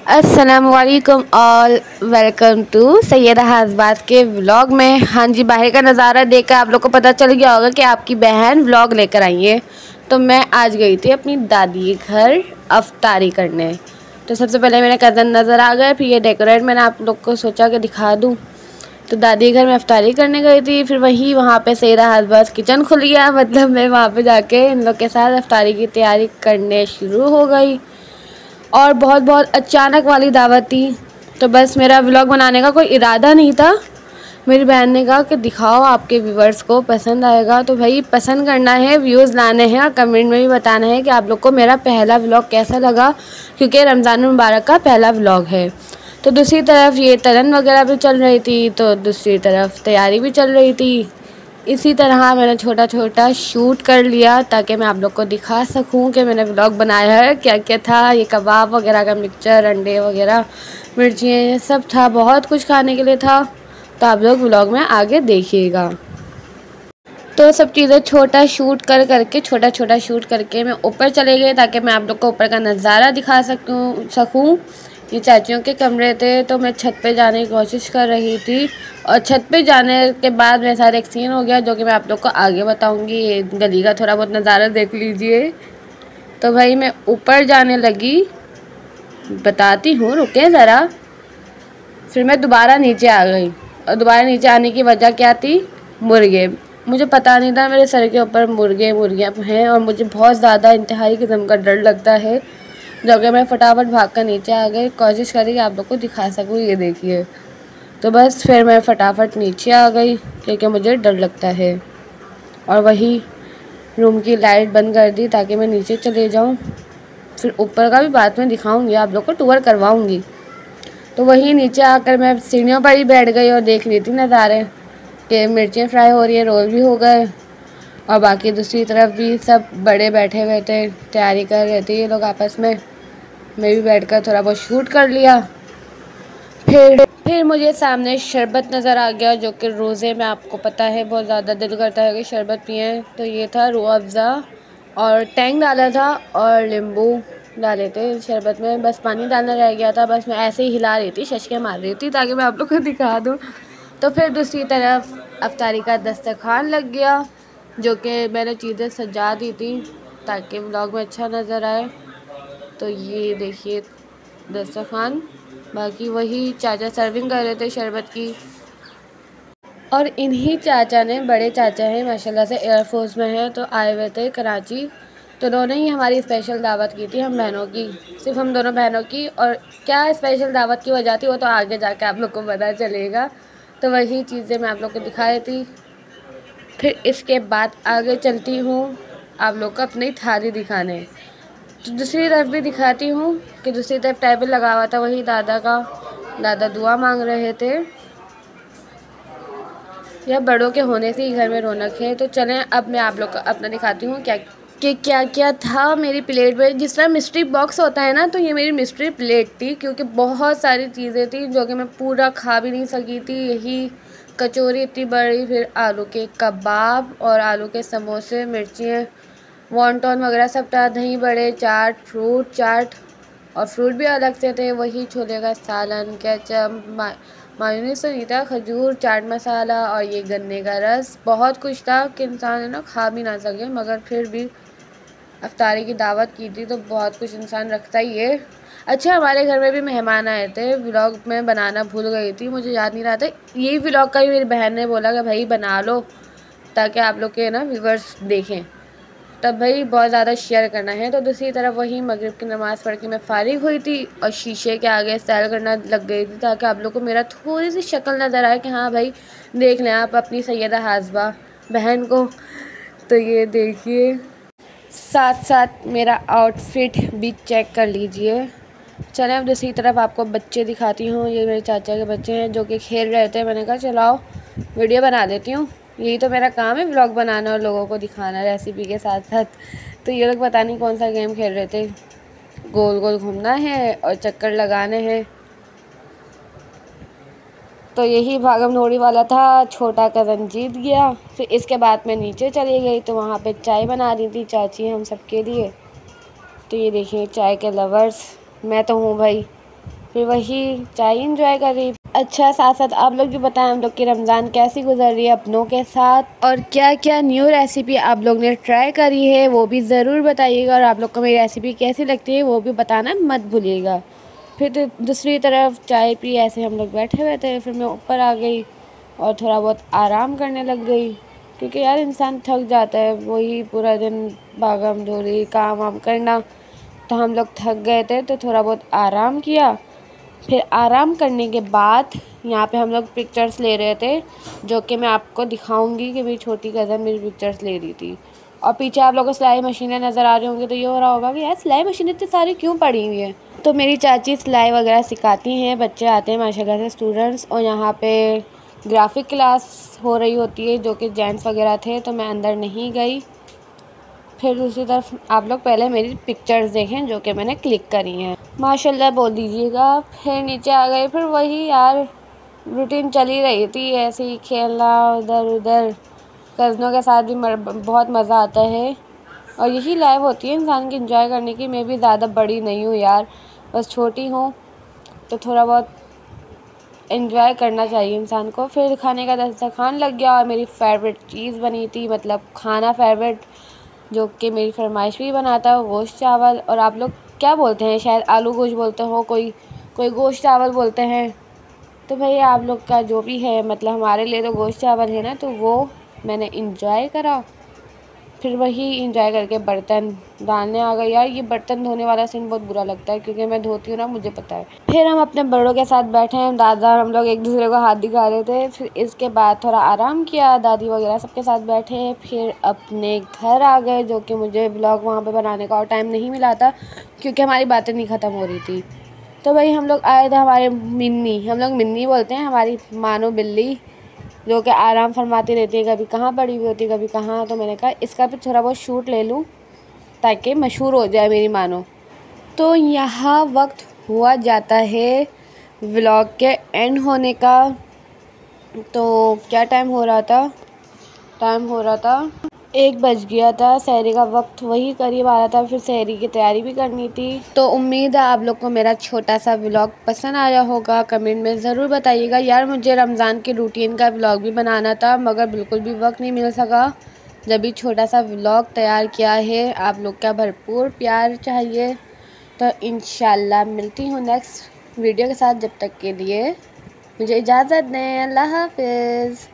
अस्सलामुअलैकुम all, welcome to Syeda हज़बात के vlog में। हाँ जी, बाहर का नज़ारा देखकर आप लोग को पता चल गया होगा कि आपकी बहन व्लॉग लेकर आई है। तो मैं आज गई थी अपनी दादी के घर अफ्तारी करने। तो सबसे पहले मेरे कज़न नज़र आ गए, फिर ये डेकोरेट मैंने आप लोग को सोचा कि दिखा दूँ। तो दादी के घर में अफ्तारी करने गई थी, फिर वहाँ पे सैयदा हज़बात किचन खुल गया, मतलब मैं वहाँ पे जाके इन लोग के साथ अफ्तारी की तैयारी करने शुरू हो गई। और बहुत बहुत अचानक वाली दावत थी, तो बस मेरा व्लॉग बनाने का कोई इरादा नहीं था। मेरी बहन ने कहा कि दिखाओ, आपके व्यूवर्स को पसंद आएगा। तो भाई पसंद करना है, व्यूज़ लाने हैं और कमेंट में भी बताना है कि आप लोग को मेरा पहला व्लॉग कैसा लगा, क्योंकि रमज़ान मुबारक का पहला व्लॉग है। तो दूसरी तरफ ये तलन वगैरह भी चल रही थी, तो दूसरी तरफ तैयारी भी चल रही थी। इसी तरह मैंने छोटा छोटा शूट कर लिया ताकि मैं आप लोग को दिखा सकूं कि मैंने व्लॉग बनाया है। क्या क्या था, ये कबाब वगैरह का मिक्सचर, अंडे वगैरह, मिर्चियाँ, ये सब था, बहुत कुछ खाने के लिए था। तो आप लोग व्लॉग में आगे देखिएगा। तो सब चीज़ें छोटा छोटा शूट करके मैं ऊपर चले गए ताकि मैं आप लोग को ऊपर का नज़ारा दिखा सकूं। ये चाचियों के कमरे थे, तो मैं छत पे जाने की कोशिश कर रही थी और छत पे जाने के बाद मेरे साथ एक सीन हो गया जो कि मैं आप लोग को आगे बताऊंगी। ये गली का थोड़ा बहुत नज़ारा देख लीजिए। तो भाई मैं ऊपर जाने लगी, बताती हूँ, रुके ज़रा। फिर मैं दोबारा नीचे आ गई और दोबारा नीचे आने की वजह क्या थी? मुर्गे। मुझे पता नहीं था मेरे सर के ऊपर मुर्गियाँ हैं और मुझे बहुत ज़्यादा इंतहाई किस्म का डर लगता है, जो कि मैं फटाफट भाग कर नीचे आ गई, कोशिश करी कि आप लोग को दिखा सकूँ। ये देखिए। तो बस फिर मैं फटाफट नीचे आ गई क्योंकि मुझे डर लगता है, और वही रूम की लाइट बंद कर दी ताकि मैं नीचे चले जाऊँ। फिर ऊपर का भी बाद में दिखाऊँगी, आप लोग को टूर करवाऊँगी। तो वही नीचे आकर मैं सीढ़ियों पर ही बैठ गई और देख रही थी नज़ारे कि मिर्चें फ्राई हो रही है, रोल भी हो गए, और बाकी दूसरी तरफ भी सब बड़े बैठे हुए थे, तैयारी कर रहे थे ये लोग आपस में। मैं भी बैठकर थोड़ा बहुत शूट कर लिया। फिर मुझे सामने शरबत नज़र आ गया, जो कि रोज़े में आपको पता है बहुत ज़्यादा दिल करता है कि शरबत पिएँ। तो ये था रूह अफ़ज़ा और टैंग डाला था और नींबू डाले थे शरबत में, बस पानी डालना रह गया था। बस मैं ऐसे ही हिला रही थी, शशके मार रही थी ताकि मैं आप लोग को दिखा दूँ। तो फिर दूसरी तरफ अफ्तारी का दस्तरखान लग गया, जो कि मैंने चीज़ें सजा दी थी ताकि व्लॉग में अच्छा नज़र आए। तो ये देखिए दस्तरखान। बाकी वही चाचा सर्विंग कर रहे थे शरबत की, और इन्हीं चाचा ने, बड़े चाचा हैं माशाल्लाह से, एयरफोर्स में हैं, तो आए हुए थे कराची। तो उन्होंने ही हमारी स्पेशल दावत की थी, हम बहनों की, सिर्फ हम दोनों बहनों की। और क्या स्पेशल दावत की वजह थी वो तो आगे जाके आप लोग को पता चलेगा। तो वही चीज़ें मैं आप लोग को दिखाई थी। फिर इसके बाद आगे चलती हूँ आप लोग को अपनी थाली दिखाने। तो दूसरी तरफ भी दिखाती हूँ कि दूसरी तरफ टेबल लगा हुआ था, वही दादा दुआ मांग रहे थे। या बड़ों के होने से ही घर में रौनक है। तो चलें अब मैं आप लोग को अपना दिखाती हूँ क्या क्या था मेरी प्लेट में। जिस तरह मिस्ट्री बॉक्स होता है ना, तो ये मेरी मिस्ट्री प्लेट थी, क्योंकि बहुत सारी चीज़ें थी जो कि मैं पूरा खा भी नहीं सकी थी। यही कचौरी इतनी बड़ी, फिर आलू के कबाब और आलू के समोसे, मिर्चियाँ, वॉन्टॉन वगैरह सब था, दही बड़े, चाट, फ्रूट चाट, और फ्रूट भी अलग से थे, वही छोले का सालन, केचप, मायोनीज़ तो नहीं था, खजूर, चाट मसाला और ये गन्ने का रस। बहुत कुछ था कि इंसान है ना खा भी ना सके, मगर फिर भी अफ्तारी की दावत की थी तो बहुत कुछ इंसान रखता ही है। अच्छा, हमारे घर में भी मेहमान आए थे, व्लॉग में बनाना भूल गई थी, मुझे याद नहीं रहा था। यही व्लॉग का भी मेरी बहन ने बोला कि भाई बना लो ताकि आप लोग के ना व्यूवर्स देखें, तब भाई बहुत ज़्यादा शेयर करना है। तो दूसरी तरफ वही मगरिब की नमाज़ पढ़ के मैं फ़ारिग हुई थी और शीशे के आगे सैर करना लग गई थी ताकि आप लोग को मेरा थोड़ी सी शक्ल नज़र आए कि हाँ भाई देख लें आप अपनी सैयदा हाज़बा बहन को। तो ये देखिए, साथ साथ मेरा आउटफिट भी चेक कर लीजिए। चलें अब दूसरी तरफ आपको बच्चे दिखाती हूँ। ये मेरे चाचा के बच्चे हैं जो कि खेल रहे थे। मैंने कहा चलाओ वीडियो बना देती हूँ, यही तो मेरा काम है, व्लॉग बनाना और लोगों को दिखाना रेसिपी के साथ साथ। तो ये लोग पता नहीं कौन सा गेम खेल रहे थे, गोल गोल घूमना है और चक्कर लगाने हैं। तो यही भागम दौड़ी वाला था, छोटा कज़न जीत गया। फिर इसके बाद मैं नीचे चली गई तो वहाँ पे चाय बना रही थी चाची हम सबके लिए। तो ये देखिए चाय के लवर्स मैं तो हूँ भाई। फिर वही चाय इंजॉय करी। अच्छा, साथ साथ आप लोग भी बताएं हम लोग की रमज़ान कैसी गुजर रही है अपनों के साथ, और क्या क्या न्यू रेसिपी आप लोग ने ट्राई करी है वो भी ज़रूर बताइएगा, और आप लोग को मेरी रेसिपी कैसी लगती है वो भी बताना मत भूलिएगा। फिर तो दूसरी तरफ चाय पी ऐसे हम लोग बैठे हुए थे, फिर मैं ऊपर आ गई और थोड़ा बहुत आराम करने लग गई, क्योंकि यार इंसान थक जाता है, वही पूरा दिन भागम दौड़ी काम वाम करना। तो हम लोग थक गए थे तो थोड़ा बहुत आराम किया। फिर आराम करने के बाद यहाँ पे हम लोग पिक्चर्स ले रहे थे, जो कि मैं आपको दिखाऊंगी कि मेरी छोटी कज़न मेरी पिक्चर्स ले रही थी। और पीछे आप लोगों को सिलाई मशीनें नज़र आ रही होंगी, तो ये हो रहा होगा कि यार सिलाई मशीनें इतनी सारी क्यों पड़ी हुई हैं। तो मेरी चाची सिलाई वगैरह सिखाती हैं, बच्चे आते हैं माशाल्लाह से स्टूडेंट्स, और यहाँ पे ग्राफिक क्लास हो रही होती है जो कि जेंट्स वगैरह थे, तो मैं अंदर नहीं गई। फिर दूसरी तरफ आप लोग पहले मेरी पिक्चर्स देखें जो कि मैंने क्लिक करी हैं, माशाल्लाह बोल दीजिएगा। फिर नीचे आ गए, फिर वही यार रूटीन चली रही थी, ऐसे ही खेलना उधर उधर। कज़नों के साथ भी बहुत मज़ा आता है, और यही लाइफ होती है इंसान की एंजॉय करने की। मैं भी ज़्यादा बड़ी नहीं हूँ यार, बस छोटी हूँ, तो थोड़ा बहुत एंजॉय करना चाहिए इंसान को। फिर खाने का दस्तरखान लग गया और मेरी फ़ेवरेट चीज़ बनी थी, मतलब खाना फ़ेवरेट, जो कि मेरी फरमाइश भी बनाता है, गोश्त चावल। और आप लोग क्या बोलते हैं, शायद आलू गोश्त बोलते हो, कोई कोई गोश्त चावल बोलते हैं। तो भैया आप लोग का जो भी है, मतलब हमारे लिए तो गोश्त चावल है ना, तो वो मैंने इंजॉय करा। फिर वही इंजॉय करके बर्तन डालने आ गए। यार ये बर्तन धोने वाला सीन बहुत बुरा लगता है, क्योंकि मैं धोती हूँ ना, मुझे पता है। फिर हम अपने बड़ों के साथ बैठे हैं, दादा हम लोग एक दूसरे को हाथ दिखा रहे थे। फिर इसके बाद थोड़ा आराम किया, दादी वगैरह सबके साथ बैठे। फिर अपने घर आ गए, जो कि मुझे व्लॉग वहाँ पे बनाने का और टाइम नहीं मिला था, क्योंकि हमारी बातें नहीं ख़त्म हो रही थी। तो भाई हम लोग आए थे, हमारे मिन्नी, हम लोग मिन्नी बोलते हैं, हमारी मानो बिल्ली, जो कि आराम फरमाती रहती है, कभी कहाँ पड़ी हुई होती है कभी कहाँ। तो मैंने कहा इसका भी थोड़ा बहुत शूट ले लूँ ताकि मशहूर हो जाए मेरी मानो। तो यहाँ वक्त हुआ जाता है व्लॉग के एंड होने का। तो क्या टाइम हो रहा था, टाइम हो रहा था 1 बज गया था, सहरी का वक्त वही करीब आ रहा था। फिर सहरी की तैयारी भी करनी थी। तो उम्मीद है आप लोग को मेरा छोटा सा व्लॉग पसंद आया होगा, कमेंट में ज़रूर बताइएगा। यार मुझे रमज़ान के रूटीन का व्लॉग भी बनाना था, मगर बिल्कुल भी वक्त नहीं मिल सका। जब भी छोटा सा व्लॉग तैयार किया है, आप लोग का भरपूर प्यार चाहिए। तो इंशाल्लाह मिलती हूँ नेक्स्ट वीडियो के साथ, जब तक के लिए मुझे इजाज़त दें। अल्लाह हाफ़िज़।